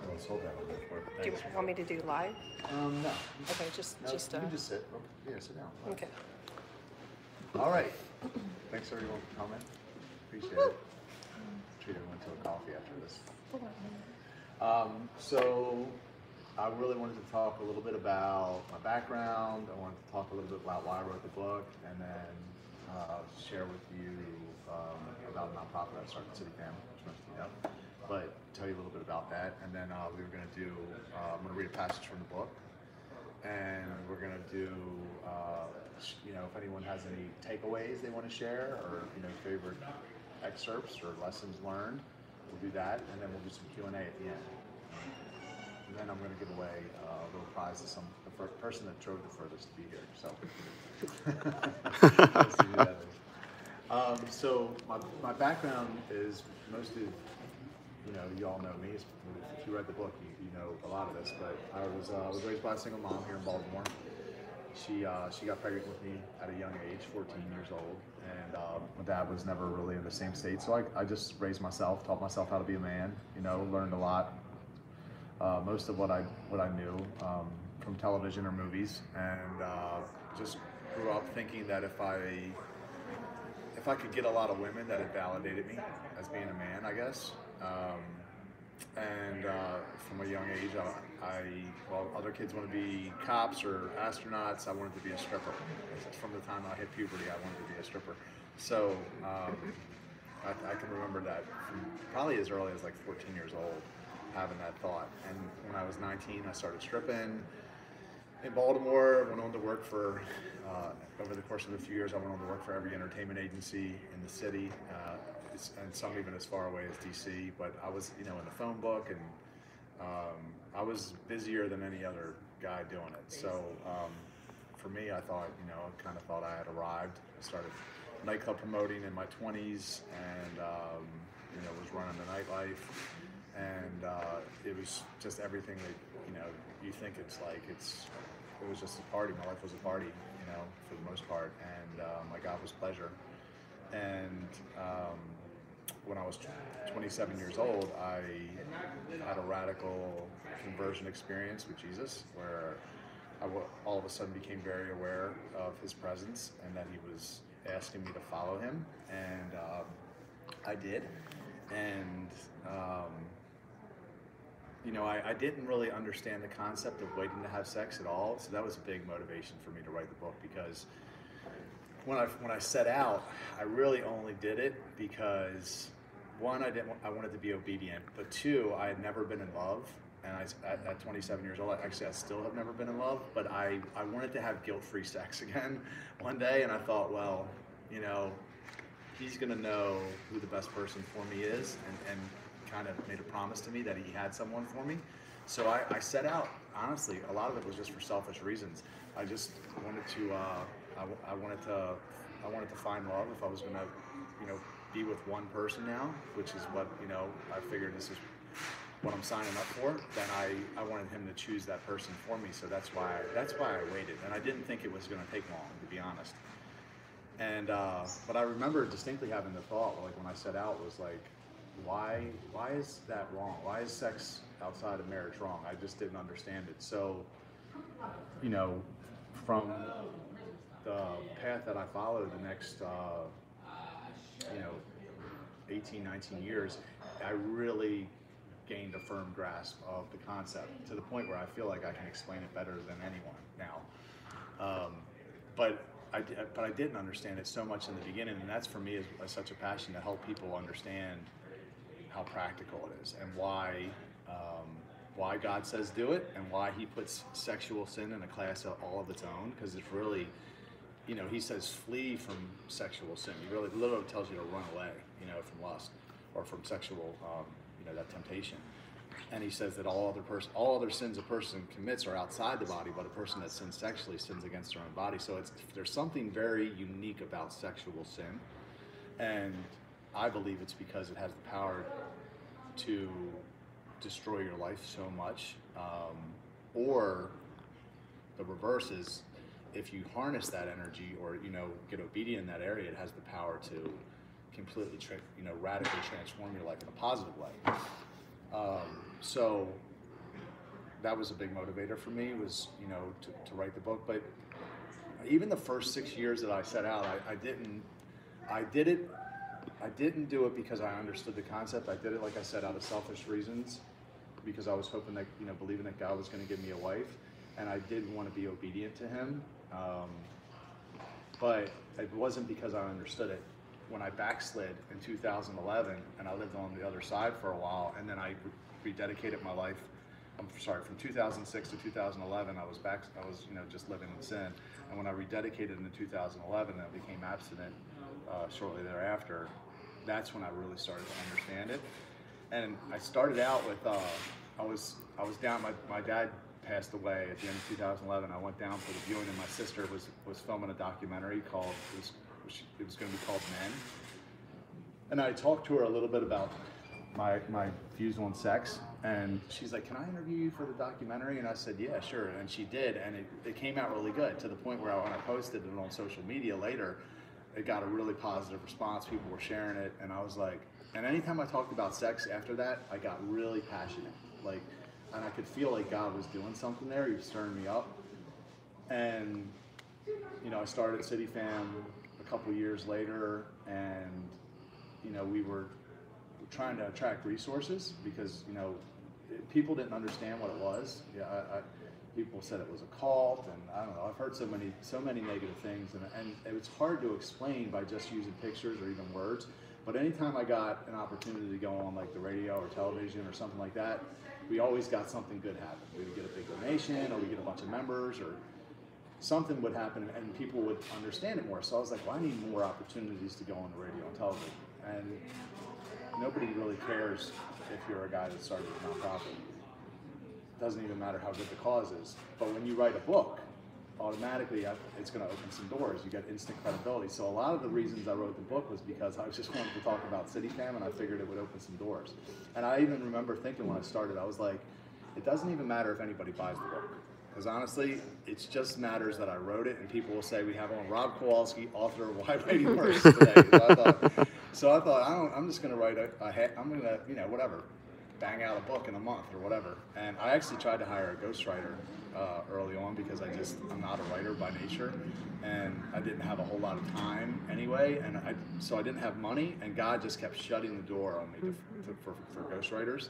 Let's hold that one before. Do you want me to do live? No. Okay, just You can just sit. Yeah, sit down. Okay. All right. Thanks everyone for coming. Appreciate it. Treat everyone to a coffee after this. So I really wanted to talk a little bit about my background. I wanted to talk a little bit about why I wrote the book, and then share with you about a nonprofit I started, City Family, which most of you know. But tell you a little bit about that, and then we were going to do. I'm going to read a passage from the book, and we're going to do. If anyone has any takeaways they want to share, or favorite excerpts or lessons learned, we'll do that, and then we'll do some Q&A at the end. And then I'm going to give away a little prize to the person that drove the furthest to be here. So, so my background is most of you all know me. If you read the book, you know a lot of this. But I was raised by a single mom here in Baltimore. She got pregnant with me at a young age, 14 years old, and my dad was never really in the same state. So I just raised myself, taught myself how to be a man. Learned a lot. Most of what I knew from television or movies, and just grew up thinking that if I could get a lot of women, that it validated me as being a man, I guess. From a young age, while other kids want to be cops or astronauts, I wanted to be a stripper. From the time I hit puberty, I wanted to be a stripper. So I can remember that from probably as early as like 14 years old, having that thought. And when I was 19, I started stripping in Baltimore. Went on to work for, over the course of a few years, I went on to work for every entertainment agency in the city, and some even as far away as DC. But I was, in the phone book, and I was busier than any other guy doing it. So for me, I thought, I kind of thought I had arrived. I started nightclub promoting in my 20s, and was running the nightlife. And it was just everything that you think it's like. It was just a party. My life was a party, for the most part, and my God was pleasure. And when I was 27 years old, I had a radical conversion experience with Jesus, where I all of a sudden became very aware of His presence, and that He was asking me to follow Him, and I did. And I didn't really understand the concept of waiting to have sex at all, so that was a big motivation for me to write the book, because when I set out, I really only did it because, one, I wanted to be obedient, but two, I had never been in love, and at 27 years old, actually I still have never been in love, but I wanted to have guilt-free sex again one day, and I thought, well, He's gonna know who the best person for me is, and kind of made a promise to me that He had someone for me. So I set out, honestly, a lot of it was just for selfish reasons. I just wanted to, I wanted to find love. If I was gonna, be with one person now, which is what, I figured this is what I'm signing up for, then I wanted Him to choose that person for me. So that's why I waited. And I didn't think it was gonna take long, to be honest. And, but I remember distinctly having the thought, like when I set out, was like, why is that wrong? Why is sex outside of marriage wrong? I just didn't understand it. So, from the path that I followed the next, 18, 19 years, I really gained a firm grasp of the concept, to the point where I feel like I can explain it better than anyone now. But I didn't understand it so much in the beginning, and that's for me is such a passion, to help people understand how practical it is, and why God says do it, and why He puts sexual sin in a class all of its own, because it's really, He says flee from sexual sin. He really literally tells you to run away, from lust or from sexual, that temptation. And He says that all other sins a person commits are outside the body, but a person that sins sexually sins against their own body. So there's something very unique about sexual sin, and I believe it's because it has the power to destroy your life so much, or the reverse is, if you harness that energy, or get obedient in that area, it has the power to completely radically transform your life in a positive way. So that was a big motivator for me, was, you know, to write the book. But even the first 6 years that I set out, I didn't do it because I understood the concept. I did it, like I said, out of selfish reasons, because I was hoping that, you know, believing that God was going to give me a wife, and I did want to be obedient to him. But it wasn't because I understood it. When I backslid in 2011, and I lived on the other side for a while, and then I rededicated my life. I'm sorry, from 2006 to 2011, I was, you know, just living in sin. And when I rededicated in 2011 and I became abstinent shortly thereafter, that's when I really started to understand it. And I started out with, I was down, my dad passed away at the end of 2011. I went down for the viewing, and my sister was filming a documentary called, it was going to be called Men. And I talked to her a little bit about my views on sex, and she's like, "Can I interview you for the documentary?" And I said, "Yeah, sure." And she did, and it came out really good, to the point where when I posted it on social media later, it got a really positive response. People were sharing it, and I was like, and anytime I talked about sex after that, I got really passionate, like, and I could feel like God was doing something there. He was stirring me up. And, you know, I started City Fam a couple years later, and, you know, we were trying to attract resources because, you know, people didn't understand what it was. Yeah, people said it was a cult, and I don't know. I've heard so many negative things, and it was hard to explain by just using pictures or even words. But anytime I got an opportunity to go on like the radio or television or something like that, we always got something good happen. We would get a big donation, or we get a bunch of members, or something would happen, and people would understand it more. So I was like, well, I need more opportunities to go on the radio and television. And nobody really cares if you're a guy that started a nonprofit. It doesn't even matter how good the cause is. But when you write a book, automatically it's going to open some doors. You get instant credibility. So a lot of the reasons I wrote the book was because I just wanted to talk about City Fam, and I figured it would open some doors. And I even remember thinking when I started, I was like, it doesn't even matter if anybody buys the book. Because honestly, it just matters that I wrote it, and people will say, we have on Rob Kowalski, author of Why Writing Works today. So I thought, I'm just going to write I'm going to, you know, whatever, bang out a book in a month or whatever. And I actually tried to hire a ghostwriter early on, because I'm not a writer by nature, and I didn't have a whole lot of time anyway, and so I didn't have money, and God just kept shutting the door on me for ghostwriters.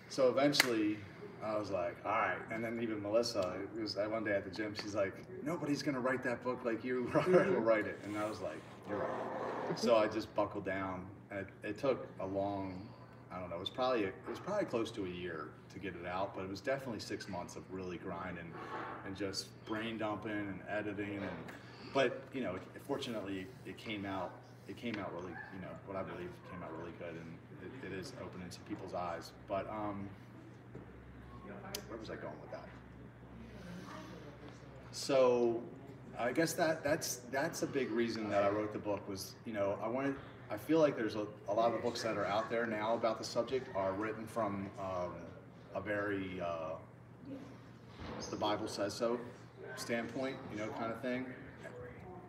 So eventually, I was like, all right. And then even Melissa, it was one day at the gym, she's like, nobody's going to write that book like you will write it. And I was like, you're right. So I just buckled down. And it took a long, I don't know, it was probably close to a year to get it out, but it was definitely 6 months of really grinding and just brain dumping and editing. But, you know, fortunately, it came out really, you know, what I believe came out really good, and it is opening some people's eyes. But, where was I going with that? So I guess that's a big reason that I wrote the book was, you know, I feel like there's a lot of the books that are out there now about the subject are written from a very the Bible says so standpoint, you know, kind of thing.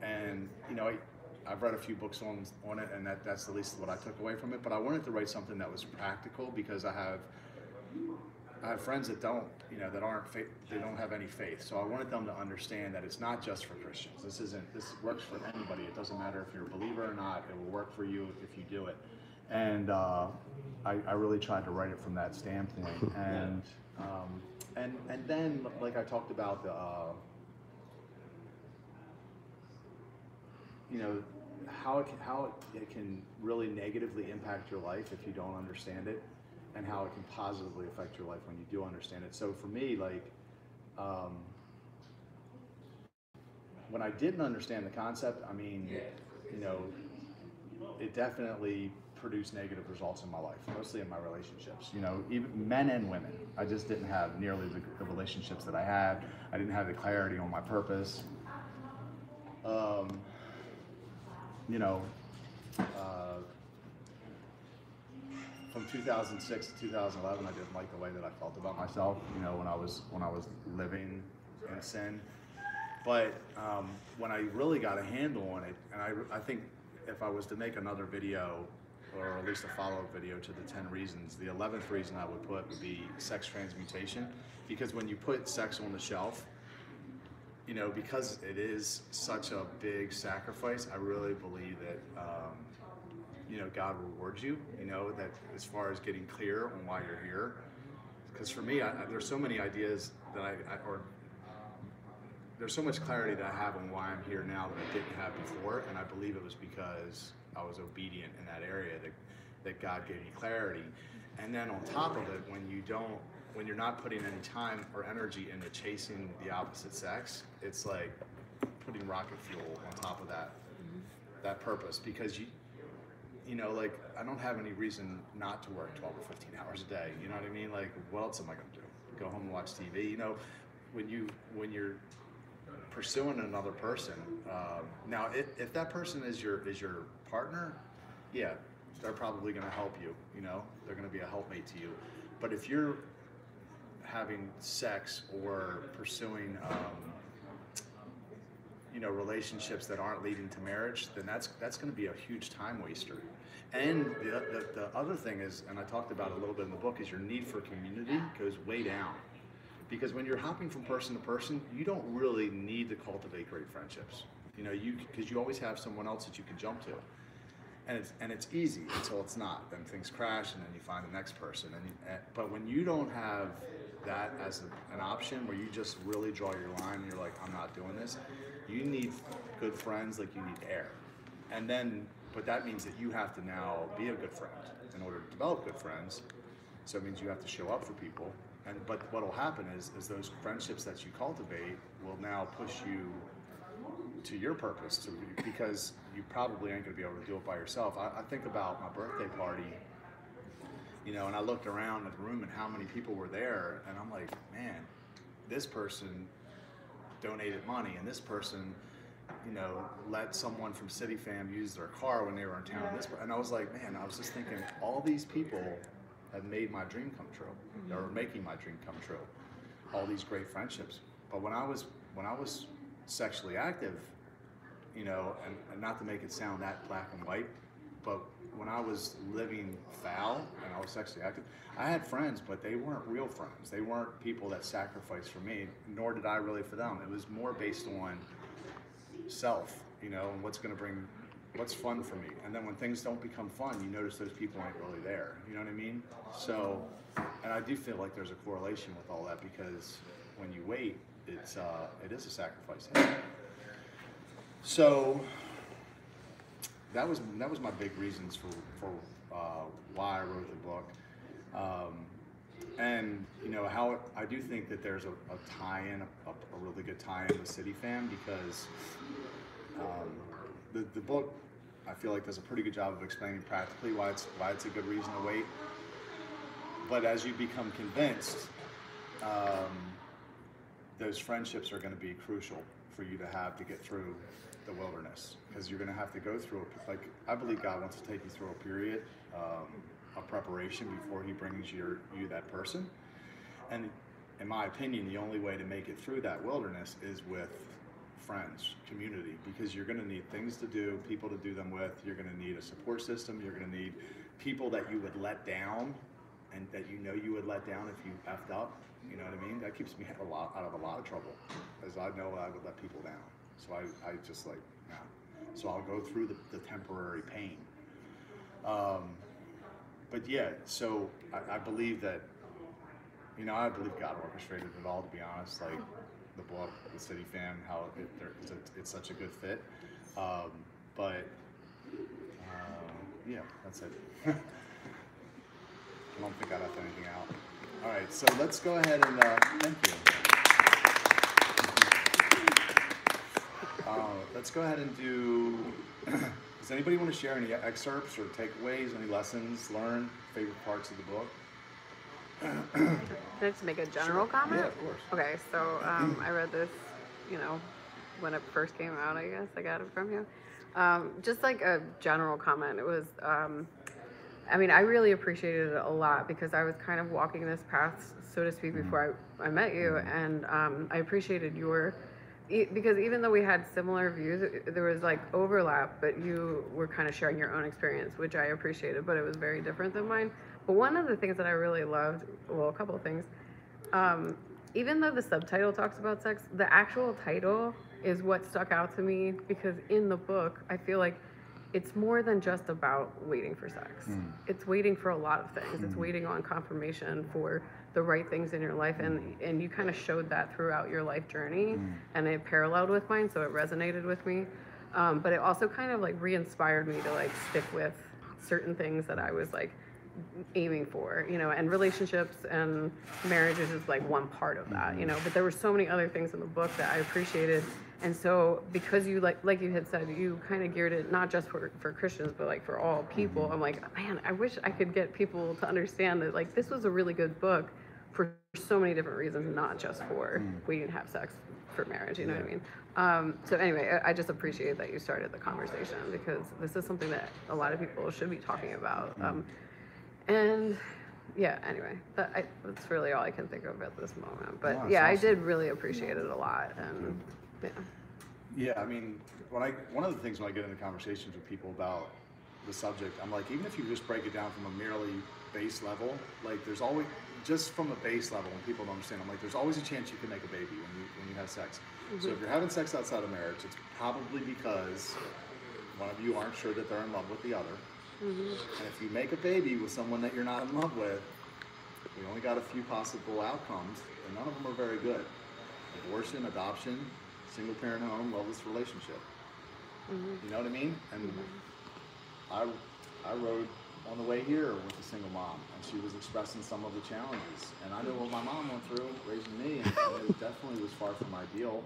And, you know, I've read a few books on it, and that's at least what I took away from it. But I wanted to write something that was practical, because I have friends that don't, you know, they don't have any faith. So I wanted them to understand that it's not just for Christians. This works for anybody. It doesn't matter if you're a believer or not. It will work for you if you do it. And I really tried to write it from that standpoint. And then, like I talked about you know, how it can really negatively impact your life if you don't understand it, and how it can positively affect your life when you do understand it. So for me, like, when I didn't understand the concept, I mean, you know, it definitely produced negative results in my life, mostly in my relationships, you know, even men and women. I just didn't have nearly the relationships that I had. I didn't have the clarity on my purpose. You know, from 2006 to 2011, I didn't like the way that I felt about myself, you know, when I was living in sin. But when I really got a handle on it, and I think if I was to make another video or at least a follow-up video to the 10 reasons. The 11th reason I would put would be sex transmutation, because when you put sex on the shelf, you know, because it is such a big sacrifice, I really believe that, you know, God rewards you, you know, that as far as getting clear on why you're here. Because for me, there's so many ideas that or there's so much clarity that I have on why I'm here now that I didn't have before, and I believe it was because I was obedient in that area, that God gave me clarity. And then on top of it, when you're not putting any time or energy into chasing the opposite sex, it's like putting rocket fuel on top of that purpose, because you know, like, I don't have any reason not to work 12 or 15 hours a day. You know what I mean? Like, what else am I going to do? Go home and watch TV? You know, when you're pursuing another person, now if that person is your partner, yeah, they're probably going to help you. You know, they're going to be a helpmate to you. But if you're having sex or pursuing you know, relationships that aren't leading to marriage, then that's going to be a huge time waster. And the other thing is, and I talked about it a little bit in the book, is your need for community goes way down. Because when you're hopping from person to person, you don't really need to cultivate great friendships. You know, because you always have someone else that you can jump to. And it's easy until it's not. Then things crash, and then you find the next person. But when you don't have that as an option, where you just really draw your line and you're like, I'm not doing this, you need good friends like you need air. And then, but that means that you have to now be a good friend in order to develop good friends. So it means you have to show up for people. But what will happen is those friendships that you cultivate will now push you to your purpose, because you probably ain't going to be able to do it by yourself. I think about my birthday party, you know, and I looked around at the room and how many people were there, and I'm like, man, this person donated money, and this person, you know, let someone from City Fam use their car when they were in town. And I was like, man, I was just thinking, all these people have made my dream come true, or making my dream come true. All these great friendships. But when I was sexually active, you know, and not to make it sound that black and white, but when I was living foul and I was sexually active, I had friends, but they weren't real friends. They weren't people that sacrificed for me, nor did I really for them. It was more based on self, you know, and what's fun for me. And then when things don't become fun, you notice those people aren't really there. You know what I mean? So, and I do feel like there's a correlation with all that, because when you wait, it is a sacrifice. So that was my big reasons for why I wrote the book. And you know, how I do think that there's a tie-in, a really good tie-in with City Fam, because the book, I feel like, does a pretty good job of explaining practically why it's a good reason to wait. But as you become convinced, those friendships are going to be crucial for you to have to get through the wilderness, because you're going to have to go through I believe God wants to take you through a period of preparation before He brings you that person. And in my opinion, the only way to make it through that wilderness is with friends, community, because you're going to need things to do, people to do them with. You're going to need a support system. You're going to need people that you would let down, and that you know you would let down if you effed up. You know what I mean? That keeps me out of a lot of trouble, as I know I would let people down. So I just like, nah. So I'll go through the temporary pain. But yeah, so I believe that, you know, I believe God orchestrated it all, to be honest. Like the book, the City Fam, how it's such a good fit. Yeah, that's it. I don't think I left anything out. All right, so let's go ahead and thank you. Let's go ahead and do. Does anybody want to share any excerpts or takeaways, any lessons learned, favorite parts of the book? Can I just make a general comment? Yeah, of course. Okay, so I read this, you know, when it first came out, I guess I got it from you. Just like a general comment, it was, I mean, I really appreciated it a lot, because I was kind of walking this path, so to speak, before I met you, and I appreciated your because even though we had similar views, there was like overlap, but you were kind of sharing your own experience, which I appreciated, but it was very different than mine. But one of the things that I really loved, well, a couple of things, even though the subtitle talks about sex, the actual title is what stuck out to me, because in the book, I feel like it's more than just about waiting for sex. It's waiting for a lot of things. It's waiting on confirmation for the right things in your life, and you kind of showed that throughout your life journey, and it paralleled with mine, so it resonated with me. But it also kind of like re-inspired me to like stick with certain things that I was like aiming for, you know, and relationships and marriages is like one part of that, you know, but there were so many other things in the book that I appreciated. And so because you like you had said, you kind of geared it not just for Christians, but like for all people. I'm like, man, I wish I could get people to understand that like this was a really good book for so many different reasons, not just for we didn't have sex for marriage, you know what I mean? So anyway, I just appreciate that you started the conversation, because this is something that a lot of people should be talking about. And yeah, anyway, that's really all I can think of at this moment. But No, yeah, awesome. I did really appreciate it a lot. And yeah. Yeah, I mean, one of the things when I get into conversations with people about the subject, I'm like, even if you just break it down from a merely base level, like there's always, just from a base level, when people don't understand, I'm like, there's always a chance you can make a baby when you have sex. So if you're having sex outside of marriage, it's probably because one of you aren't sure that they're in love with the other. And if you make a baby with someone that you're not in love with, we only got a few possible outcomes, and none of them are very good. Abortion, adoption, single parent home, loveless relationship. You know what I mean? And I rode on the way here with a single mom, and she was expressing some of the challenges. And I know what my mom went through raising me, and it definitely was far from ideal.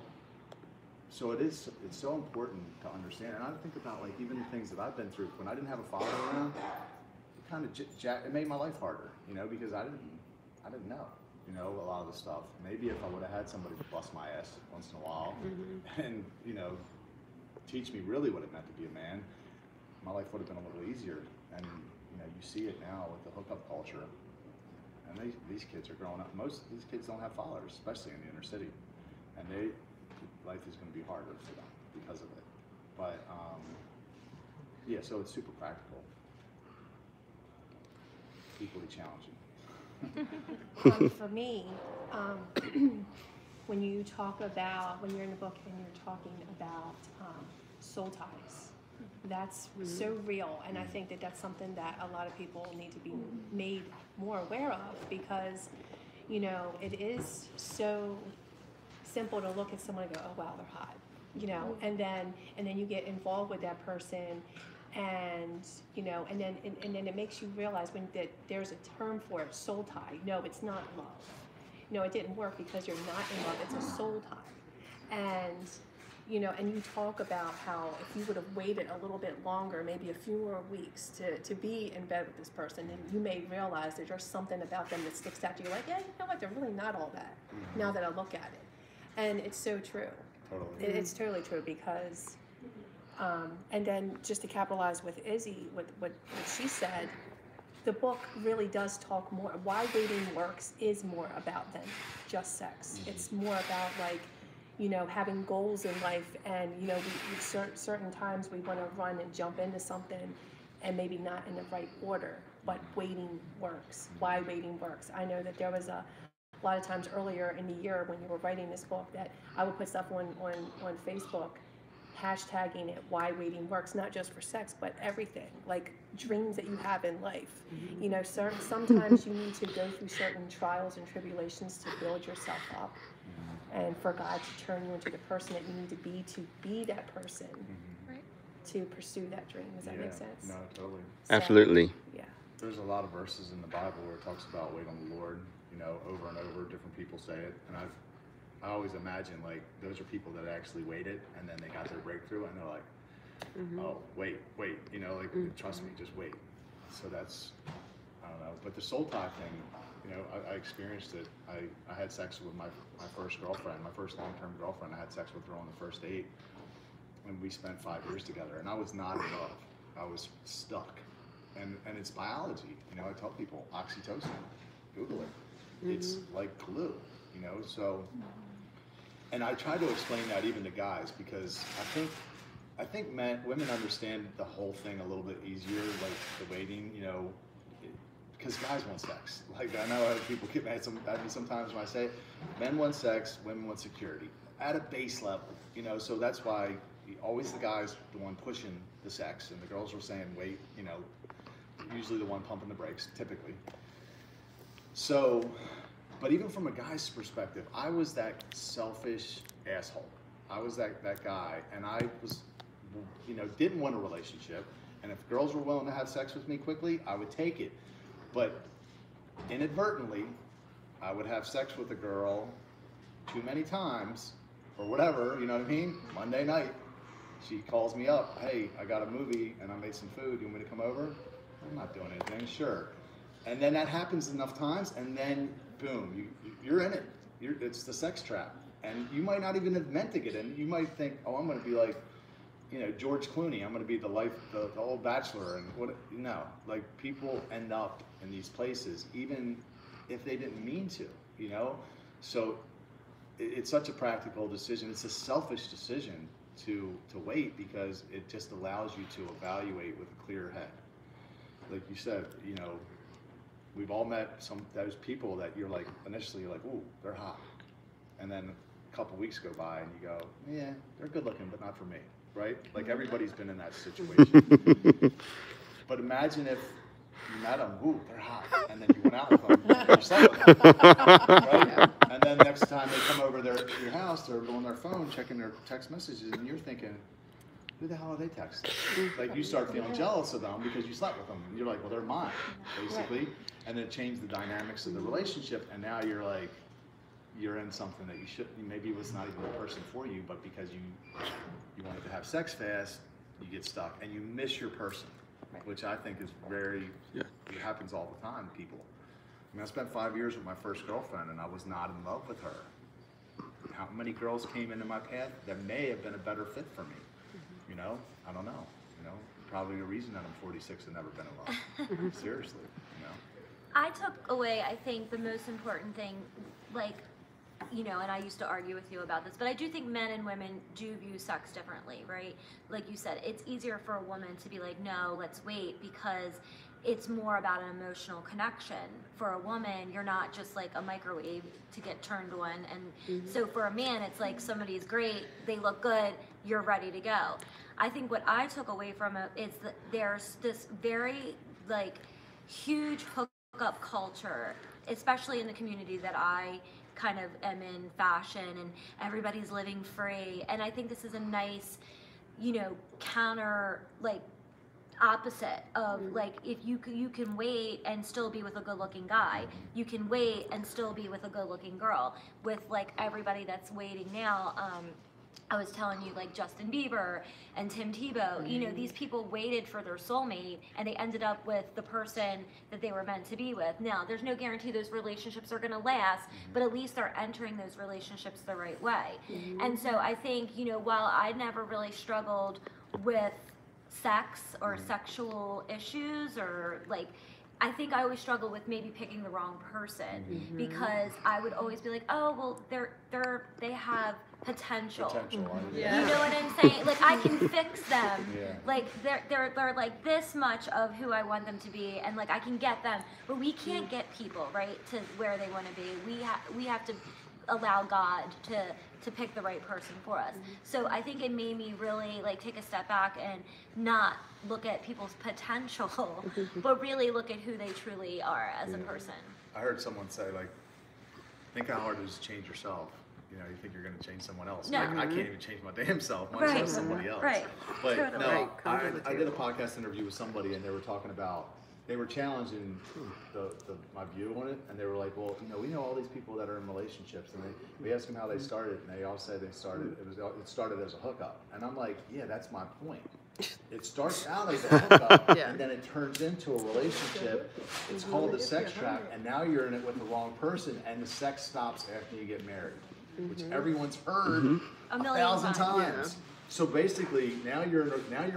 So it's so important to understand. And I think about like even the things that I've been through when I didn't have a father around. It kind of it made my life harder, you know, because I didn't know, you know, a lot of the stuff. Maybe if I would have had somebody to bust my ass once in a while, and you know, teach me really what it meant to be a man, my life would have been a little easier. And you know, you see it now with the hookup culture, and these kids are growing up. Most of these kids don't have fathers, especially in the inner city, and life is going to be harder for them because of it. But yeah, so it's super practical, equally challenging. For me, when you're in the book and you're talking about soul ties, that's so real, and I think that that's something that a lot of people need to be made more aware of, because you know, it is so simple to look at someone and go, oh wow, they're hot, you know, and then you get involved with that person, and you know, and then it makes you realize that there's a term for it, soul tie. No, it's not love. No, it didn't work because you're not in love. It's a soul tie. And you know, and you talk about how if you would have waited a little bit longer, maybe a few more weeks to be in bed with this person, then you may realize that there's something about them that sticks out to you. Like, yeah, you know what, they're really not all that now that I look at it. And it's so true. Totally. It's totally true, because, and then just to capitalize with Izzy, what she said, the book really does talk more. Why Waiting Works is more about than just sex. It's more about like, you know, having goals in life, and you know, we certain times we want to run and jump into something, and maybe not in the right order. But waiting works. Why Waiting Works. I know that there was a lot of times earlier in the year when you were writing this book that I would put stuff on Facebook, hashtagging it Why Waiting Works, not just for sex, but everything, like dreams that you have in life. You know, sometimes you need to go through certain trials and tribulations to build yourself up, and for God to turn you into the person that you need to be that person, to pursue that dream. Does that make sense? No, totally. So, Absolutely. yeah. There's a lot of verses in the Bible where it talks about wait on the Lord, you know, over and over. Different people say it, and I always imagine like those are people that actually waited, and then they got their breakthrough, and they're like, oh, wait, you know, like trust me, just wait. So that's, I don't know. But the soul tie thing, you know, I experienced it. I had sex with my first girlfriend, my first long-term girlfriend. I had sex with her on the first date, and we spent 5 years together, and I was not in love. I was stuck. And it's biology, you know, I tell people, oxytocin, Google it. It's like glue, you know, so And I try to explain that even to guys, because I think women understand the whole thing a little bit easier, like the waiting, you know, because guys want sex. Like, I know people get mad at me sometimes when I say it. Men want sex, women want security at a base level, you know. So that's why always the guy's the one pushing the sex, and the girls are saying wait, you know, usually the one pumping the brakes, typically. So, but even from a guy's perspective, I was that selfish asshole. I was that guy, and I was, you know, didn't want a relationship. And if girls were willing to have sex with me quickly, I would take it. But inadvertently, I would have sex with a girl too many times, or whatever, you know what I mean? Monday night, she calls me up, hey, I got a movie and I made some food, you want me to come over? I'm not doing anything, sure. And then that happens enough times, and then boom, you're in it. It's the sex trap. And you might not even have meant to get in. You might think, oh, I'm gonna be like, you know, George Clooney, I'm gonna be the old bachelor, and what, no. Like, people end up in these places, even if they didn't mean to, you know? So it's such a practical decision. It's a selfish decision to wait, because it just allows you to evaluate with a clear head. Like you said, you know, we've all met those people that you're like, initially you're like, ooh, they're hot. And then a couple weeks go by and you go, yeah, they're good looking, but not for me, right? Like, everybody's been in that situation. But imagine if you met them, ooh, they're hot, and then you went out with them, and you slept with them, right? And then next time they come over to your house, they're on their phone checking their text messages, and you're thinking, who the hell are they texting? Like, you start feeling jealous of them because you slept with them, and you're like, well, they're mine, basically. And then it changed the dynamics of the relationship, and now you're like, you're in something that you shouldn't, maybe it was not even the person for you, but because you wanted to have sex fast, you get stuck, and you miss your person. Which I think is it happens all the time, people. I mean, I spent 5 years with my first girlfriend, and I was not in love with her. How many girls came into my path that may have been a better fit for me? You know, I don't know. You know, probably a reason that I'm 46 and never been in love. Seriously, you know. I took away, I think, the most important thing, like, you know, and I used to argue with you about this, but I do think men and women do view sex differently, right? Like you said, it's easier for a woman to be like, no, let's wait, because it's more about an emotional connection. For a woman, you're not just like a microwave to get turned on. And so for a man, it's like, somebody's great, they look good, you're ready to go. I think what I took away from it is that there's this very, like, huge hookup culture, especially in the community that I kind of am in, fashion, and everybody's living free. And I think this is a nice, you know, counter, like, opposite of like, if you can wait and still be with a good-looking guy, you can wait and still be with a good-looking girl. With like everybody that's waiting now, I was telling you, like Justin Bieber and Tim Tebow, you know, these people waited for their soulmate and they ended up with the person that they were meant to be with. Now, there's no guarantee those relationships are going to last, but at least they're entering those relationships the right way. And so I think, you know, while I never really struggled with sex or sexual issues, or like, I think I always struggle with maybe picking the wrong person, because I would always be like, oh, well, they have potential. You know what I'm saying? Like, I can fix them. Like, they're like this much of who I want them to be, and like I can get them, but we can't get people right to where they want to be. We have to allow God to pick the right person for us. So I think it made me really like take a step back and not look at people's potential, but really look at who they truly are as a person. I heard someone say, like, think how hard it is to change yourself. You know, you think you're going to change someone else. No. Like, I can't even change my damn self, much less somebody else. But Totally. no, I did a podcast interview with somebody, and they were talking about, they were challenging my view on it, and they were like, well, you know, we know all these people that are in relationships, and we asked them how they started, and they all said it started as a hookup. And I'm like, yeah, that's my point. It starts out as a hookup, and then it turns into a relationship. It's called the sex trap, and now you're in it with the wrong person, and the sex stops after you get married, which everyone's heard a 1,000 times. So basically, now you're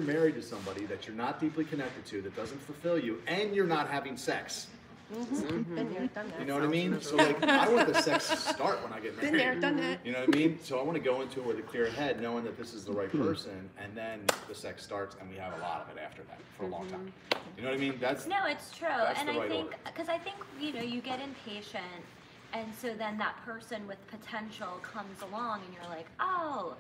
married to somebody that you're not deeply connected to, that doesn't fulfill you, and you're not having sex. Been there, done that. You know what I mean? So like, I want the sex to start when I get married. Been there, done that. You know what I mean? So I want to go into it with a clear head, knowing that this is the right person, and then the sex starts, and we have a lot of it after that for a long time. You know what I mean? That's No, it's true. that's And the I right think, order. because I think, you know, you get impatient, and so then that person with potential comes along, and you're like, oh,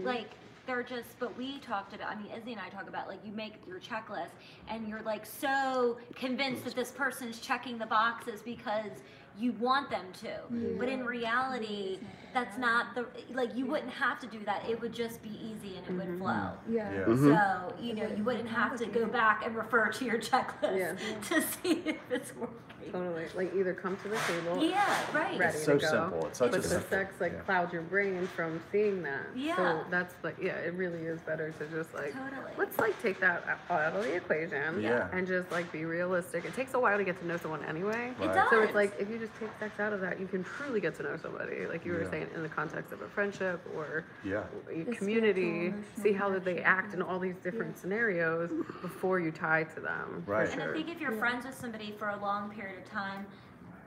like, they're just, but we talked about, I mean, Izzy and I talk about, like, you make your checklist, and you're, like, so convinced that this person's checking the boxes because you want them to. But in reality, that's not the, like, you wouldn't have to do that. It would just be easy and it would flow. Yeah. So, you know, you wouldn't have to go back and refer to your checklist to see if it's working. Totally. Like either come to the table. Yeah, right. Ready It's so to go. simple. It's such but a the simple. sex clouds your brain from seeing that. Yeah. So that's like it really is better to just like Totally. let's like take that out of the equation. Yeah. And just like be realistic. It takes a while to get to know someone anyway. It Right. does. So it's like if you just take sex out of that, you can truly get to know somebody. Like you were Yeah. saying in the context of a friendship or Yeah. a The community, spiritual, see how they emotional act in all these different scenarios before you tie to them. for Right. And I sure. think if you're friends with somebody for a long period of time,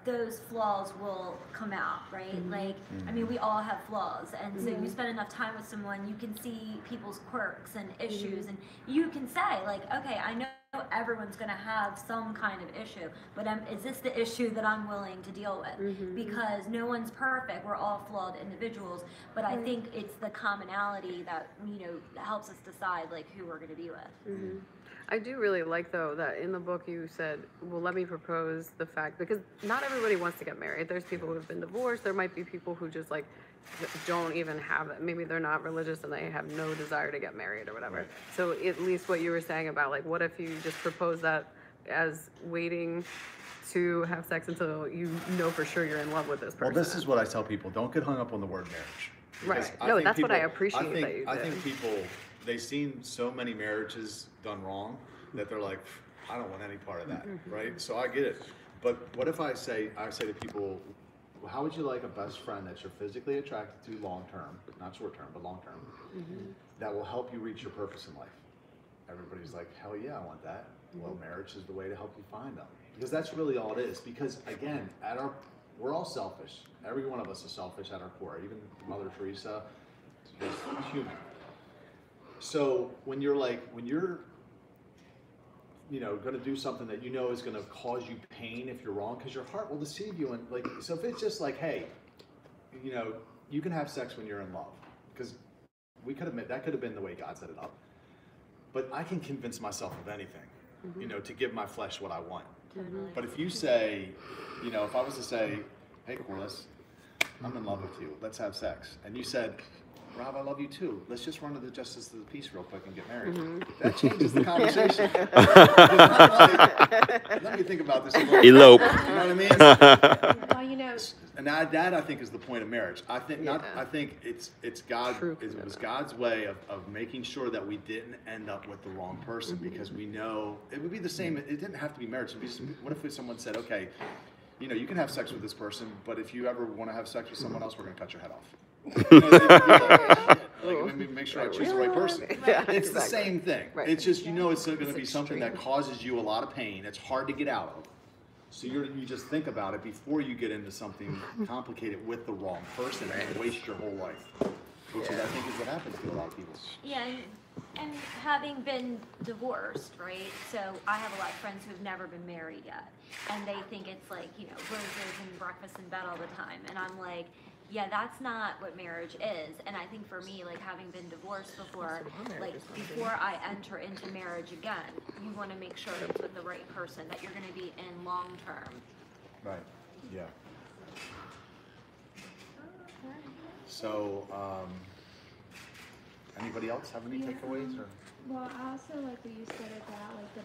those flaws will come out, right? Like, I mean, we all have flaws, and so you spend enough time with someone, you can see people's quirks and issues, and you can say, like, okay, I know everyone's going to have some kind of issue, but is this the issue that I'm willing to deal with? Because no one's perfect, we're all flawed individuals, but I think it's the commonality that, you know, helps us decide, like, who we're going to be with. I do really like, though, that in the book you said, well, let me propose the fact, because not everybody wants to get married. There's people who have been divorced. There might be people who just, like, don't even have that. Maybe they're not religious and they have no desire to get married or whatever. Right. So at least what you were saying about, like, what if you just propose that as waiting to have sex until you know for sure you're in love with this person? Well, this is what I tell people: don't get hung up on the word marriage. Because Right. I No, think that's what I people- appreciate I think, that you I did. think people, they've seen so many marriages done wrong that they're like, I don't want any part of that, right? So I get it. But what if I say to people, well, how would you like a best friend that you're physically attracted to long term, not short term, but long term, that will help you reach your purpose in life? Everybody's like, hell yeah, I want that. Well, marriage is the way to help you find them. Because that's really all it is. Because again, we're all selfish. Every one of us is selfish at our core. Even Mother Teresa is human. So when you're going to do something that you know is going to cause you pain if you're wrong, because your heart will deceive you. And like, so if it's just like, hey, you know, you can have sex when you're in love, because that could have been the way God set it up. But I can convince myself of anything, you know, to give my flesh what I want. But if you say, you know, if I was to say, hey, Corliss, I'm in love with you, let's have sex, and you said, Rob, I love you too. Let's just run to the Justice of the Peace real quick and get married. That changes the conversation. Let me think about this a little bit. Elope. You know what I mean? Well, you know, And that I think is the point of marriage. I think I think it's God. True It was God's way of making sure that we didn't end up with the wrong person, because we know it would be the same. It didn't have to be marriage. It'd be, what if someone said, okay, you know, you can have sex with this person, but if you ever want to have sex with someone else, we're going to cut your head off. You know, let me make sure I choose the right person. Yeah, It's the exactly. same thing. Right. It's just, you know, it's going to It's be something that extreme. causes you a lot of pain. It's hard to get out of. So you just think about it before you get into something complicated with the wrong person and waste your whole life, which is, I think, is what happens to a lot of people. Yeah, and having been divorced, right? So I have a lot of friends who've never been married yet, and they think it's like, you know, roses and breakfast in bed all the time, and I'm like, yeah, that's not what marriage is. And I think for me, like, having been divorced before, like, before I enter into marriage again, you want to make sure it's with the right person, that you're going to be in long term. Right. Yeah. So, anybody else have any takeaways? Or? Well, I also like what you said about like the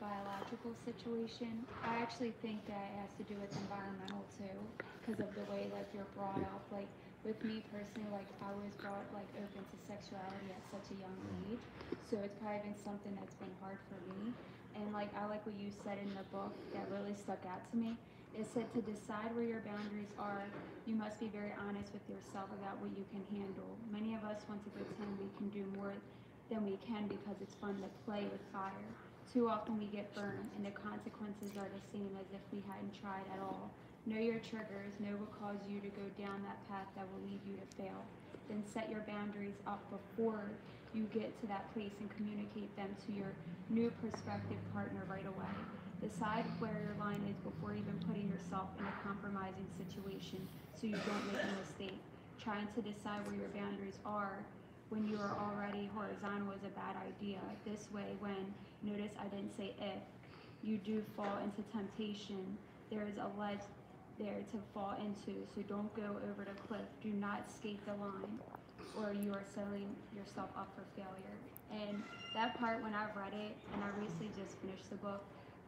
biological situation. I actually think that it has to do with environmental too, because of the way like you're brought up. Like with me personally, like I was brought like open to sexuality at such a young age, so it's probably been something that's been hard for me. And like I like what you said in the book that really stuck out to me. It said to decide where your boundaries are, you must be very honest with yourself about what you can handle. Many of us want to pretend we can do more than we can because it's fun to play with fire. Too often we get burned, and the consequences are the same as if we hadn't tried at all. Know your triggers, know what caused you to go down that path that will lead you to fail. Then set your boundaries up before you get to that place and communicate them to your new prospective partner right away. Decide where your line is before even putting yourself in a compromising situation so you don't make a mistake. Trying to decide where your boundaries are when you are already horizontal is a bad idea. This way, when, notice I didn't say if, you do fall into temptation, there is a ledge there to fall into, so don't go over the cliff. Do not skate the line, or you are setting yourself up for failure. And that part, when I read it, and I recently just finished the book,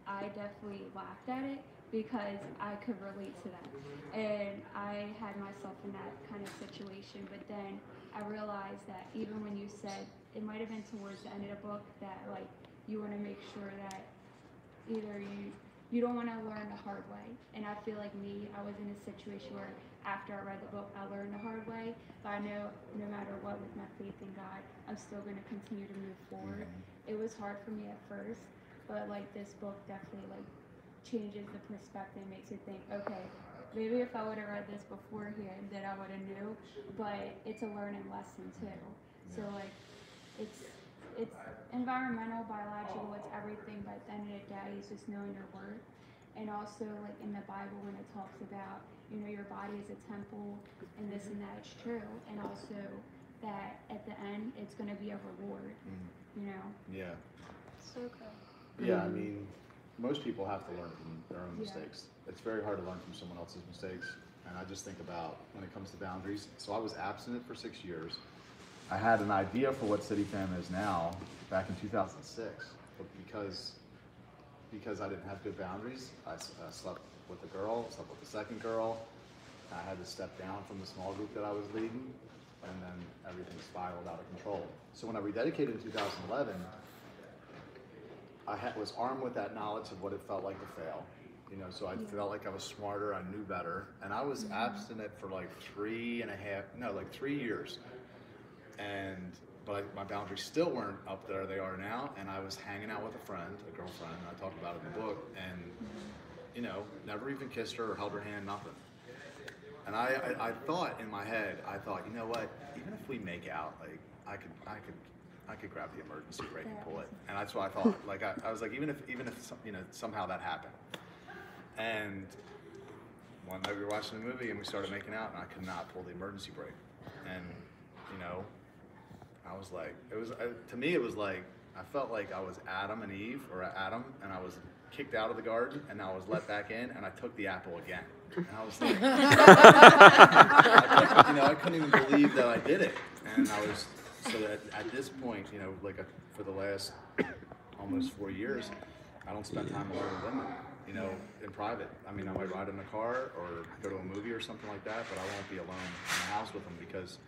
I definitely laughed at it because I could relate to that. And I had myself in that kind of situation, but then I realized that even when you said, it might have been towards the end of the book, that like you want to make sure that either you don't want to learn the hard way. And I feel like me, I was in a situation where after I read the book, I learned the hard way, but I know no matter what, with my faith in God, I'm still going to continue to move forward. It was hard for me at first, but like this book definitely like changes the perspective, makes you think, okay, maybe if I would have read this beforehand, then I would have knew, but it's a learning lesson too. So like, it's environmental, biological, it's everything, but at the end of the day, it's just knowing your worth. And also like in the Bible when it talks about, you know, your body is a temple and this and that, it's true. And also that at the end, it's going to be a reward, you know? Yeah. So good. Yeah, I mean, most people have to learn from their own mistakes. It's very hard to learn from someone else's mistakes. And I just think about when it comes to boundaries. So I was abstinent for 6 years. I had an idea for what City Fam is now back in 2006, but because I didn't have good boundaries, I slept with a girl, slept with the second girl. I had to step down from the small group that I was leading, and then everything spiraled out of control. So when I rededicated in 2011, I was armed with that knowledge of what it felt like to fail. You know, so I felt like I was smarter, I knew better, and I was abstinent for like 3 years. But my boundaries still weren't up there they are now, and I was hanging out with a girlfriend, and I talked about it in the book, and you know, never even kissed her or held her hand, nothing. And I thought in my head, you know what, even if we make out, like I could grab the emergency brake and pull it. And that's what I thought. Like I was like, even if you know, somehow that happened. And one night we were watching a movie and we started making out, and I could not pull the emergency brake. And you know, I was like, to me it was like, I felt like I was Adam and Eve, or Adam, and I was kicked out of the garden, and I was let back in, and I took the apple again. And I was like, I couldn't even believe that I did it. And I was, so that at this point, you know, like for the last almost 4 years, I don't spend time alone with women, you know, in private. I mean, I might ride in the car or go to a movie or something like that, but I won't be alone in the house with them because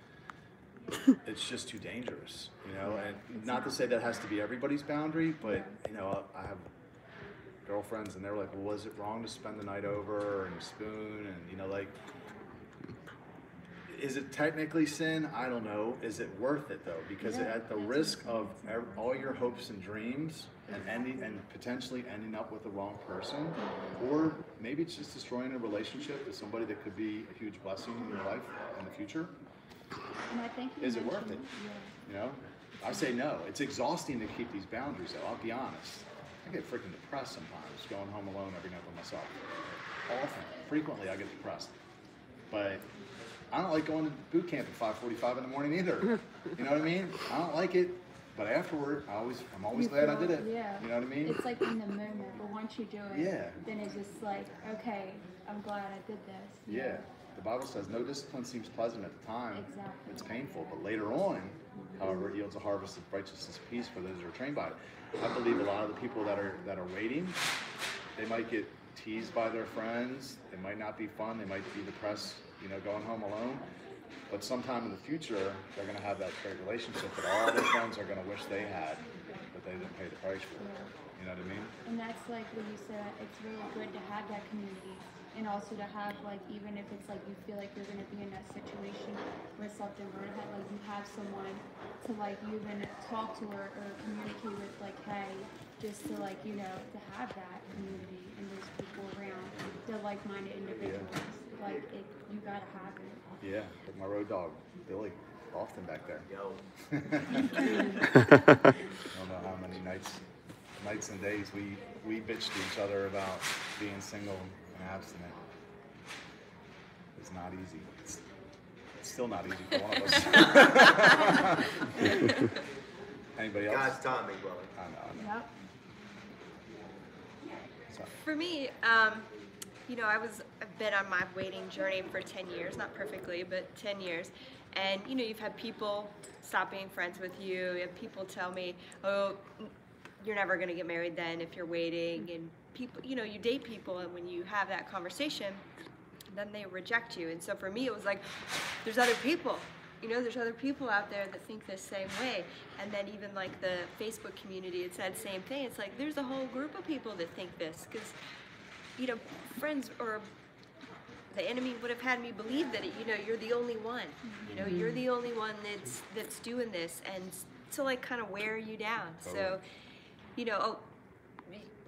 it's just too dangerous, you know. And not to say that has to be everybody's boundary, but you know, I have girlfriends and they're like, well, was it wrong to spend the night over and spoon, and you know, like, is it technically sin? I don't know. Is it worth it though? Because at the risk of all your hopes and dreams and potentially ending up with the wrong person, or maybe it's just destroying a relationship with somebody that could be a huge blessing in your life in the future. And I think is it worth it? You know, I say no. It's exhausting to keep these boundaries though. I'll be honest. I get freaking depressed sometimes going home alone every night by myself. Often, frequently, I get depressed. But I don't like going to boot camp at 5:45 in the morning either. You know what I mean? I don't like it. But afterward, I'm always glad I did it. Yeah. You know what I mean? It's like in the moment, but once you do it, then it's just like, okay, I'm glad I did this. Yeah. The Bible says no discipline seems pleasant at the time. Exactly. It's painful, but later on, however, it yields a harvest of righteousness and peace for those who are trained by it. I believe a lot of the people that are waiting, they might get teased by their friends. It might not be fun. They might be depressed, you know, going home alone. But sometime in the future, they're going to have that great relationship that all their friends are going to wish they had, but they didn't pay the price for it. You know what I mean? And that's like what you said, it's really good to have that community. And also to have, like, even if it's like you feel like you're going to be in that situation where something were to happen, like you have someone to like you even talk to or communicate with, like, hey, just to like, you know, to have that community and those people around, the like-minded individuals. Like you gotta have it. Yeah, like my road dog, Billy, often back there. Yo. I don't know how many nights and days we bitched to each other about being single and abstinent. It's not easy. It's still not easy for one of us. Anybody else? God's timing, brother. I know. Yep. Sorry. For me, you know, I've been on my waiting journey for 10 years, not perfectly, but 10 years. And, you know, you've had people stop being friends with you. You have people tell me, oh, you're never going to get married then if you're waiting. And people, you know, you date people, and when you have that conversation, then they reject you. And so for me, it was like, there's other people. You know, there's other people out there that think the same way. And then even like the Facebook community, it said same thing. It's like, there's a whole group of people that think this. Because, you know, friends or the enemy would have had me believe that, you know, you're the only one. You know, you're the only one that's doing this. And to like kind of wear you down. So, you know,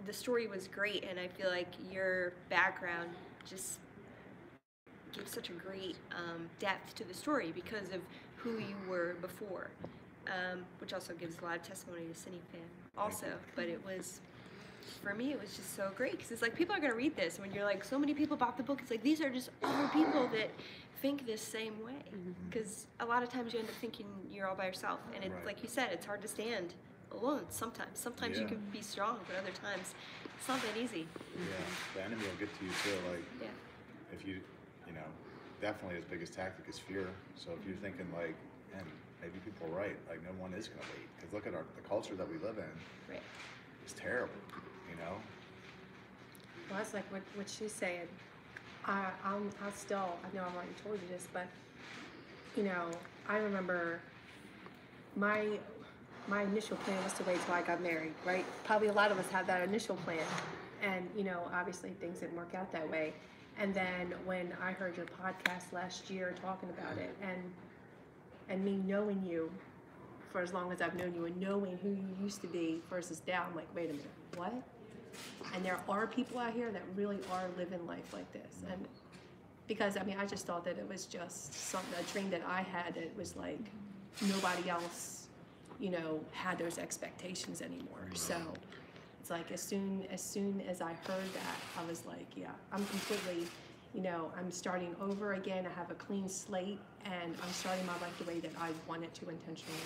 the story was great. And I feel like your background just gives such a great depth to the story because of who you were before, which also gives a lot of testimony to Cine fan also. But it was, for me, it was just so great because it's like people are going to read this when you're like, so many people bought the book. It's like these are just other people that think this same way because a lot of times you end up thinking you're all by yourself, and it's like you said, it's hard to stand alone sometimes you can be strong, but other times it's not that easy. The enemy will get to you too. Like if you know, definitely his biggest tactic is fear. So if you're thinking like, man, maybe people are right, like no one is going to wait. Because look at the culture that we live in. Right. It's terrible, you know? Well, it's like what she's saying. I know I've already told you this, but, you know, I remember my initial plan was to wait till I got married, right? Probably a lot of us had that initial plan. And, you know, obviously things didn't work out that way. And then when I heard your podcast last year talking about it, and me knowing you for as long as I've known you and knowing who you used to be versus now, I'm like, wait a minute, what? And there are people out here that really are living life like this. And because, I mean, I just thought that it was just a dream that I had, that it was like nobody else, you know, had those expectations anymore. So it's like as soon as I heard that, I was like, yeah, I'm completely, you know, I'm starting over again. I have a clean slate, and I'm starting my life the way that I wanted to intentionally.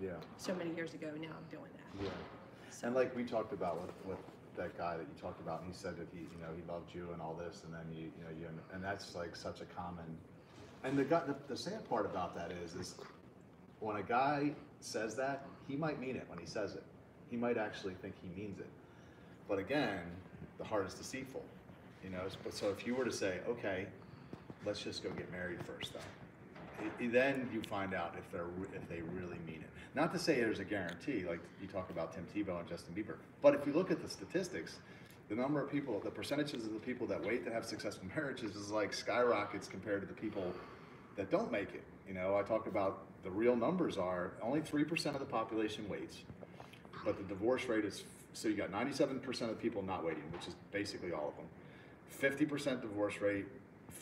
Yeah. So many years ago, now I'm doing that. Yeah. So, And like we talked about with that guy that you talked about, and he said that he loved you and all this, and then and that's like such a common. And the sad part about that is when a guy says that, he might mean it when he says it. He might actually think he means it. But again, the heart is deceitful, you know. So if you were to say, okay, let's just go get married first, though, then you find out if they really mean it. Not to say there's a guarantee, like you talk about Tim Tebow and Justin Bieber. But if you look at the statistics, the number of people, the percentages of the people that wait to have successful marriages is like skyrockets compared to the people that don't make it. You know, I talk about the real numbers are only 3% of the population waits. But the divorce rate is, so you got 97% of people not waiting, which is basically all of them. 50% divorce rate,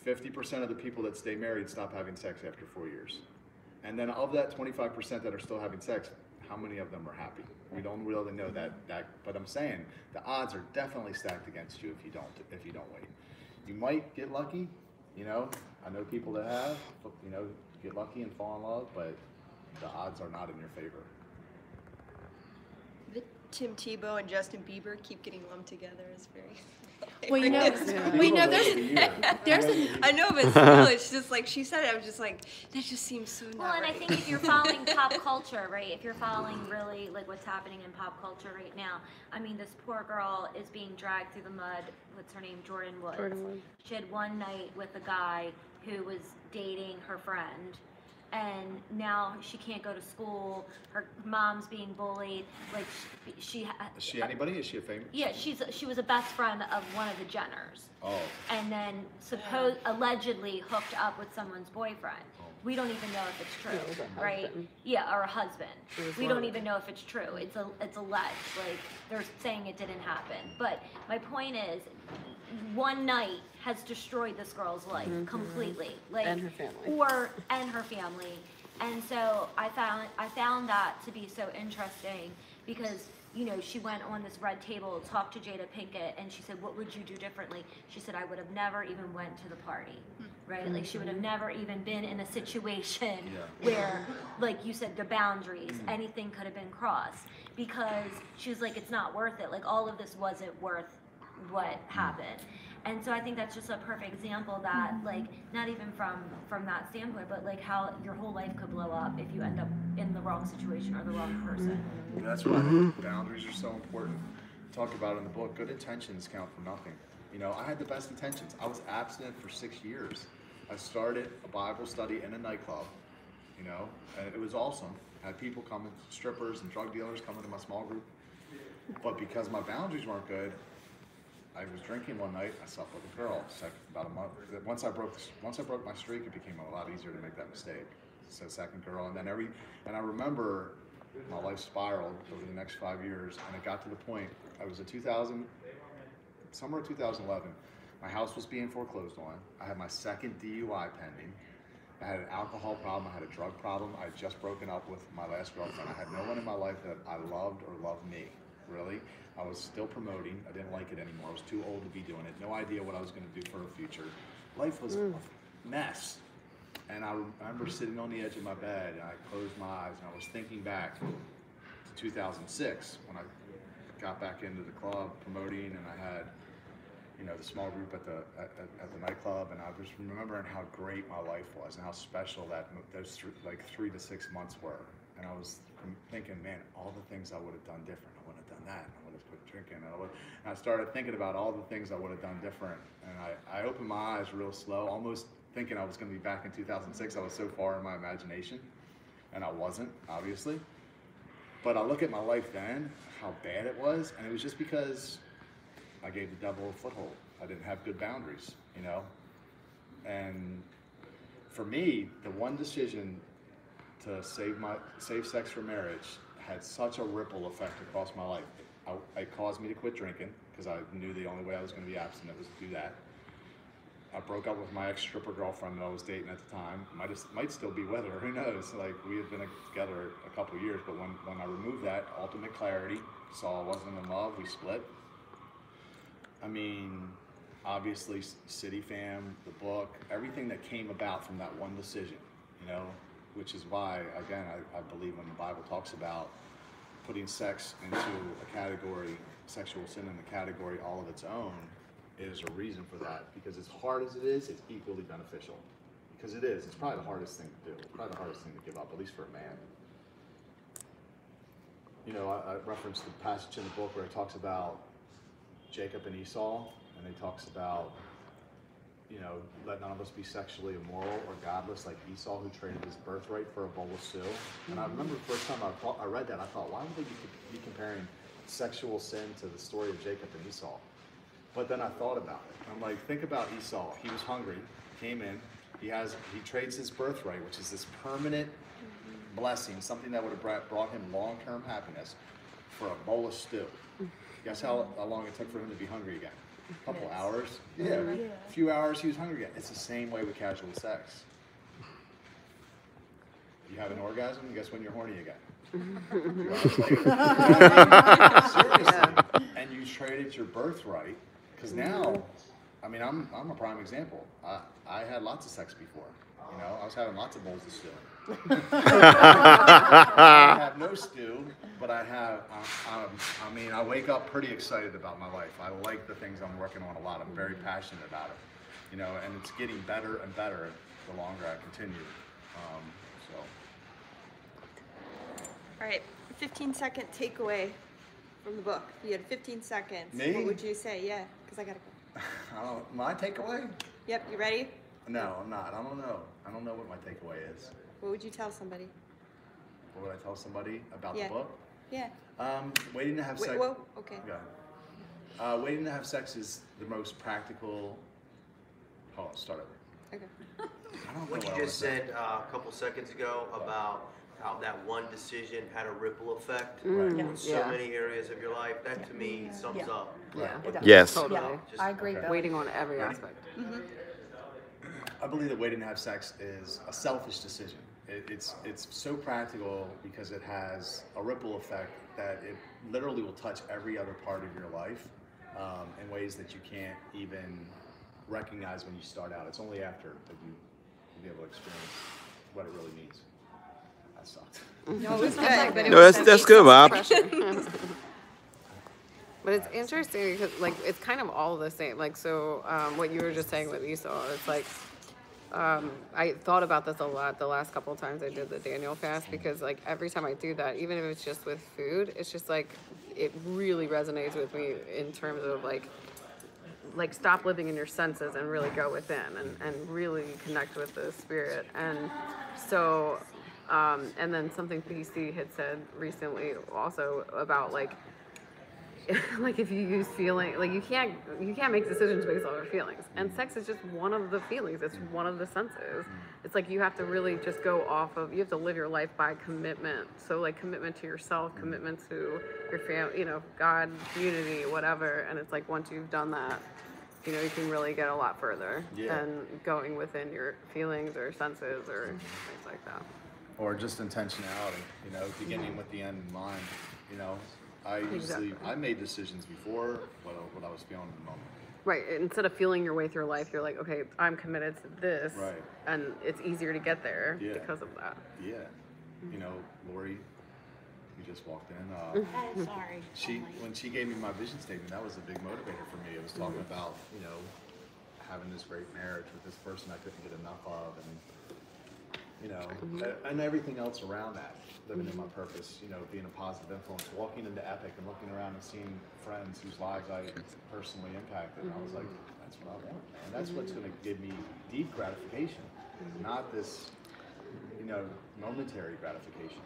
50% of the people that stay married stop having sex after 4 years. And then of that 25% that are still having sex, how many of them are happy? We don't really know that, but I'm saying the odds are definitely stacked against you if you don't wait. You might get lucky, you know. I know people that have, you know, get lucky and fall in love, but the odds are not in your favor. The Tim Tebow and Justin Bieber keep getting lumped together is very. well, you know, I know, but still, it's just like she said it. I was just like, that just seems so. Well, not and right. I think if you're following pop culture, right? If you're following really like what's happening in pop culture right now, I mean, this poor girl is being dragged through the mud. What's her name? Jordan Woods. She had one night with a guy who was dating her friend. And now she can't go to school. Her mom's being bullied. Like Is she anybody? Is she a famous? Yeah, she was a best friend of one of the Jenners. Oh. And then allegedly hooked up with someone's boyfriend. we don't even know if it's true, it was a right? husband. Yeah, or a husband. It was We one don't of even know if it's true. It's alleged. Like they're saying it didn't happen. But my point is, one night has destroyed this girl's life completely. Like And her family. And her family. And so I found that to be so interesting because, you know, she went on this red table, talked to Jada Pinkett, and she said, what would you do differently? She said, I would have never even went to the party, right? Like she would have never even been in a situation where, like you said, the boundaries, anything could have been crossed, because she was like, it's not worth it. Like all of this wasn't worth what happened. And so I think that's just a perfect example that, like, not even from that standpoint, but like how your whole life could blow up if you end up in the wrong situation or the wrong person. That's why I think boundaries are so important. Talk about it in the book. Good intentions count for nothing. You know, I had the best intentions. I was abstinent for 6 years. I started a Bible study in a nightclub, you know, and it was awesome. I had people coming, strippers and drug dealers coming to my small group. But because my boundaries weren't good, I was drinking one night. I slept with a girl. About a month. Once I broke my streak, it became a lot easier to make that mistake. So second girl, and then I remember my life spiraled over the next 5 years, and it got to the point. I was in summer of 2011. My house was being foreclosed on. I had my second DUI pending. I had an alcohol problem. I had a drug problem. I had just broken up with my last girlfriend. I had no one in my life that I loved or loved me, really. I was still promoting. I didn't like it anymore. I was too old to be doing it. No idea what I was going to do for the future. Life was a mess. And I remember sitting on the edge of my bed, and I closed my eyes, and I was thinking back to 2006 when I got back into the club promoting, and I had, you know, the small group at the nightclub, and I was remembering how great my life was and how special those 3 to 6 months were. And I was thinking, man, all the things I would have done different. I would have done that. I would have quit drinking. And I started thinking about all the things I would have done different. And I opened my eyes real slow, almost thinking I was going to be back in 2006. I was so far in my imagination, and I wasn't, obviously. But I look at my life then, how bad it was, and it was just because I gave the devil a foothold. I didn't have good boundaries, you know? And for me, the one decision to save sex for marriage had such a ripple effect across my life. It caused me to quit drinking because I knew the only way I was going to be abstinent was to do that. I broke up with my ex-stripper girlfriend that I was dating at the time. Might still be with her, who knows? Like, we had been together a couple of years, but when I removed that, ultimate clarity, saw I wasn't in love, we split. I mean, obviously, City Fam, the book, everything that came about from that one decision, you know, which is why, again, I believe when the Bible talks about putting sex into a category, sexual sin in the category all of its own, is a reason for that. Because as hard as it is, it's equally beneficial. Because it is. It's probably the hardest thing to do. It's probably the hardest thing to give up, at least for a man. You know, I referenced the passage in the book where it talks about Jacob and Esau, and it talks about, you know, let none of us be sexually immoral or godless like Esau, who traded his birthright for a bowl of stew. And I remember the first time I read that, I thought, why would they be comparing sexual sin to the story of Jacob and Esau? But then I thought about it. I'm like, think about Esau. He was hungry, came in, he trades his birthright, which is this permanent blessing, something that would have brought him long-term happiness, for a bowl of stew. Guess how long it took for him to be hungry again? A couple hours. Yeah, a few hours he was hungry again. It's the same way with casual sex. You have an orgasm, guess when you're horny again? A few hours later. Seriously. And you traded your birthright, because now, I mean, I'm a prime example. I had lots of sex before. You know, I was having lots of bowls of stew. I have no stew, but I wake up pretty excited about my life. I like the things I'm working on a lot. I'm very passionate about it, you know, and it's getting better and better the longer I continue. All right, 15-second takeaway from the book. If you had 15 seconds, Me? what would you say? Yeah, because I gotta go. I don't know. My takeaway? Yep, you ready? No, I'm not. I don't know. I don't know what my takeaway is. What would you tell somebody? What would I tell somebody about Yeah. the book? Yeah. Waiting to have sex. Whoa, okay. Waiting to have sex is the most practical. Hold on, start over. Okay. I don't know What you I just wanna say. said a couple seconds ago about how that one decision had a ripple effect Mm, Yeah. in so yeah. many areas of your life, that to me sums Yeah. up. Yeah. It does. Yes. Totally. Yeah, Just- I agree, Okay. Bill. Waiting on every Ready? aspect. I believe that waiting to have sex is a selfish decision. It's so practical because it has a ripple effect that it literally will touch every other part of your life in ways that you can't even recognize when you start out. It's only after that you'll be able to experience what it really means. That sucked. No, it was good. But it No, was that's good, Bob. But it's interesting because, like, it's kind of all the same. Like, so what you were just saying with Esau, it's like, I thought about this a lot the last couple of times I did the Daniel fast because, like, every time I do that, even if it's just with food, it's just like, it really resonates with me in terms of, like stop living in your senses and really go within and really connect with the spirit. And so, and then something PC had said recently also about, like, like if you use feeling, like you can't make decisions based on your feelings, and sex is just one of the feelings. It's one of the senses. It's like you have to really just go off of, you have to live your life by commitment. So like commitment to yourself, commitment to your family, you know, God, community, whatever. And it's like once you've done that, you know, you can really get a lot further than going within your feelings or senses or things like that. Or just intentionality, you know, beginning with the end in mind. You know, Exactly. I made decisions before what I was feeling in the moment. Right. Instead of feeling your way through life, you're like, okay, I'm committed to this. Right. And it's easier to get there Yeah. because of that. Yeah, you know, Lori, you just walked in. I'm sorry. When she gave me my vision statement, that was a big motivator for me. It was talking about, you know, having this great marriage with this person I couldn't get enough of, and you know, and everything else around that, living in my purpose, you know, being a positive influence, walking into Epic and looking around and seeing friends whose lives I personally impacted. And I was like, that's what I want, and that's what's going to give me deep gratification, not this, you know, momentary gratification.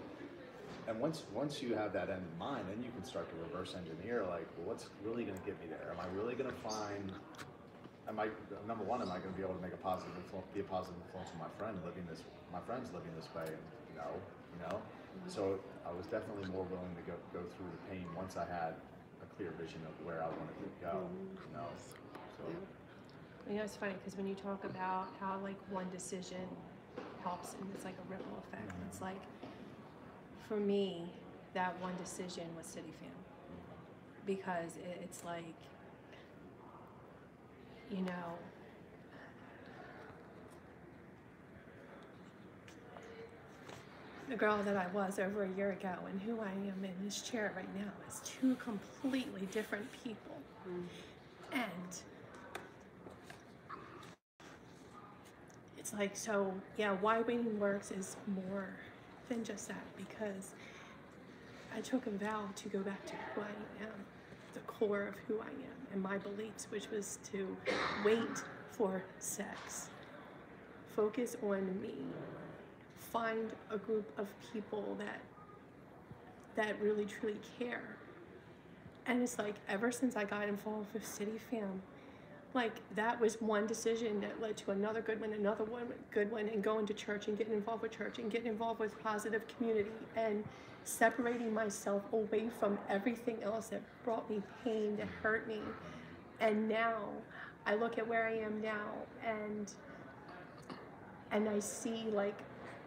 And once you have that end in mind, then you can start to reverse engineer, like, well, what's really going to get me there? Am I really going to find? Number one, am I going to be able to make a positive influence, be a positive influence on my friends living this way? And no, you know. So I was definitely more willing to go through the pain once I had a clear vision of where I wanted to go. You know. So. You know, it's funny because when you talk about how like one decision helps and it's like a ripple effect, it's like, for me, that one decision was City Fam, because it's like, you know, the girl that I was over a year ago and who I am in this chair right now is two completely different people. And it's like, so yeah, why waiting works is more than just that, because I took a vow to go back to who I am, the core of who I am and my beliefs, which was to wait for sex, focus on me, find a group of people that really truly care. And it's like, ever since I got involved with City Fam, like that was one decision that led to another good one, and going to church and getting involved with church and getting involved with positive community and separating myself away from everything else that brought me pain, that hurt me. And now I look at where I am now and I see like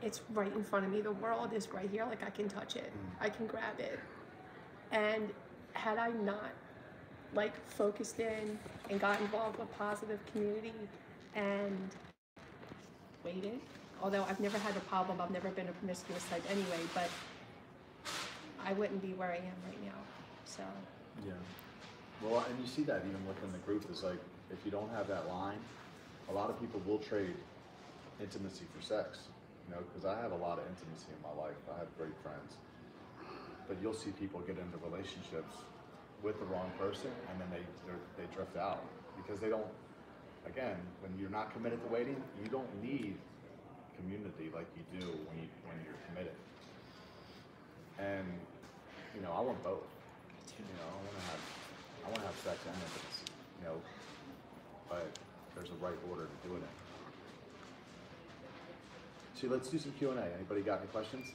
it's right in front of me. The world is right here, like I can touch it, I can grab it. And had I not like focused in and got involved with positive community and waited, although I've never had a problem, I've never been a promiscuous type anyway, but I wouldn't be where I am right now. So Yeah. Well, and you see that even within the group is like, if you don't have that line, a lot of people will trade intimacy for sex, you know, because I have a lot of intimacy in my life. I have great friends. But you'll see people get into relationships with the wrong person, and then they drift out because they don't. Again, when you're not committed to waiting, you don't need community like you do when you're committed. And you know, I want both. You know, I want to have sex and intimacy. You know, but there's a right order to do it in. So let's do some Q&A. Anybody got any questions?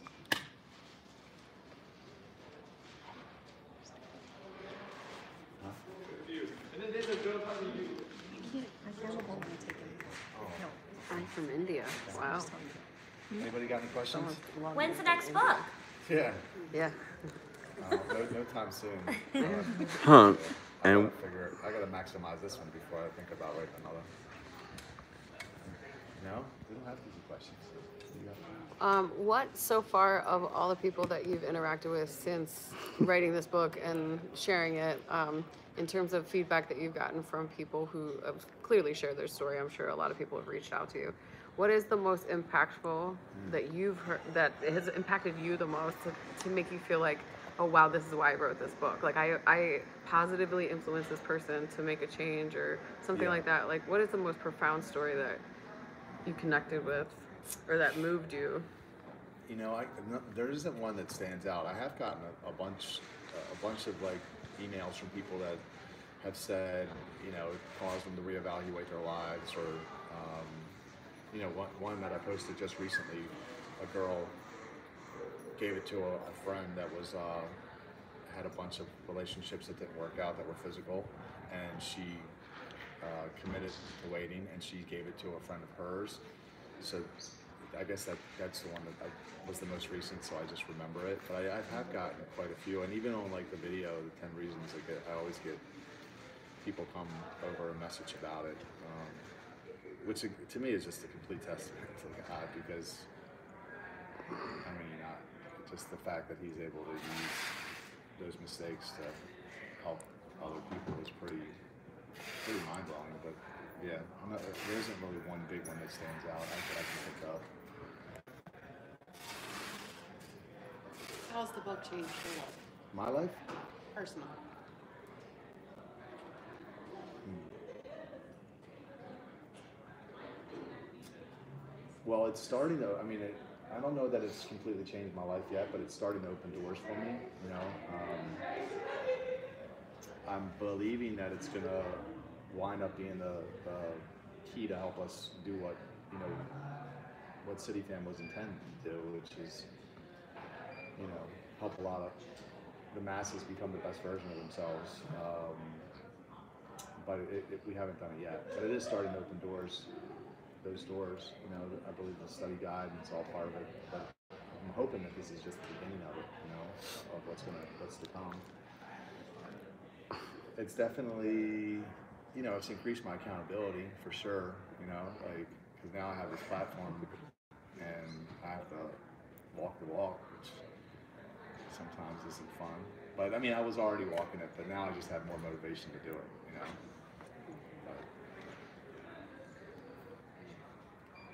Huh? I'm from India. Wow. Anybody got any questions? When's the next book? Yeah. Yeah. No time soon. Huh. I And gotta maximize this one before I think about writing another. No? We don't have to do questions. You got- What so far of all the people that you've interacted with since writing this book and sharing it, in terms of feedback that you've gotten from people who have clearly shared their story, I'm sure a lot of people have reached out to you. What is the most impactful that you've heard, that has impacted you the most to make you feel like, oh wow, this is why I wrote this book? Like I positively influenced this person to make a change or something like that. Like what is the most profound story that you connected with or that moved you? You know, there isn't one that stands out. I have gotten a bunch of like emails from people that have said, you know, it caused them to reevaluate their lives, or you know, one that I posted just recently, a girl gave it to a friend that was had a bunch of relationships that didn't work out, that were physical, and she committed to waiting, and she gave it to a friend of hers. So I guess that's the one that was the most recent, so I just remember it. But I have gotten quite a few, and even on like the video, the 10 reasons, I always get people come over and message about it, which to me is just a complete testament to God, because I mean, just the fact that he's able to use those mistakes to help other people is pretty mind-blowing. But yeah, there isn't really one big one that stands out I can think of. How's the book changed your life? My life? Personal. Well, it's starting to, I mean, I don't know that it's completely changed my life yet, but it's starting to open doors for me, you know. I'm believing that it's going to wind up being the key to help us do what, you know, what City Fam was intended to do, which is, you know, help a lot of the masses become the best version of themselves. But we haven't done it yet. But it is starting to open doors. Those doors, you know, I believe the study guide, and it's all part of it. But I'm hoping that this is just the beginning of it, you know, of what's to come. It's definitely, you know, it's increased my accountability for sure, you know, like, because now I have this platform and I have to walk the walk, which sometimes isn't fun. But I mean, I was already walking it, but now I just have more motivation to do it, you know.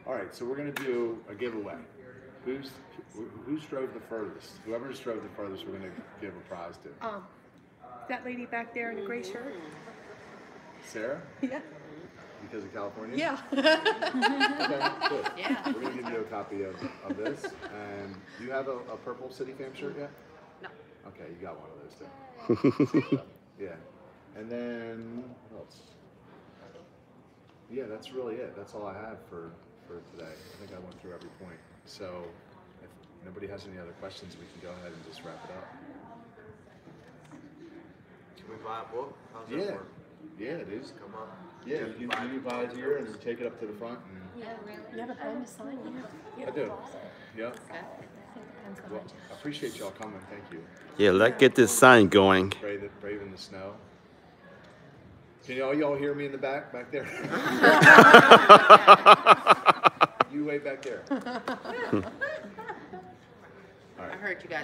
All right, so we're going to do a giveaway. Who drove the furthest? Whoever drove the furthest, we're going to give a prize to. That lady back there in the gray shirt. Sarah? Yeah. Because of California? Yeah. Okay, good. Yeah. We're going to give you a copy of this. And do you have a purple City Fam shirt yet? No. Okay, you got one of those too. Yeah. And then, what else? Yeah, that's really it. That's all I have for today. I think I went through every point. So if nobody has any other questions, we can go ahead and just wrap it up. Can we buy a book? How's that work? Yeah, it is. Come up. Yeah, you buy it here and you take it up to the front. And You have a pen to sign? I do. Yeah. Well, I appreciate y'all coming. Thank you. yeah, let's get this sign going. Brave in the snow. Can y'all hear me in the back there? You way back there. All right. I heard you guys.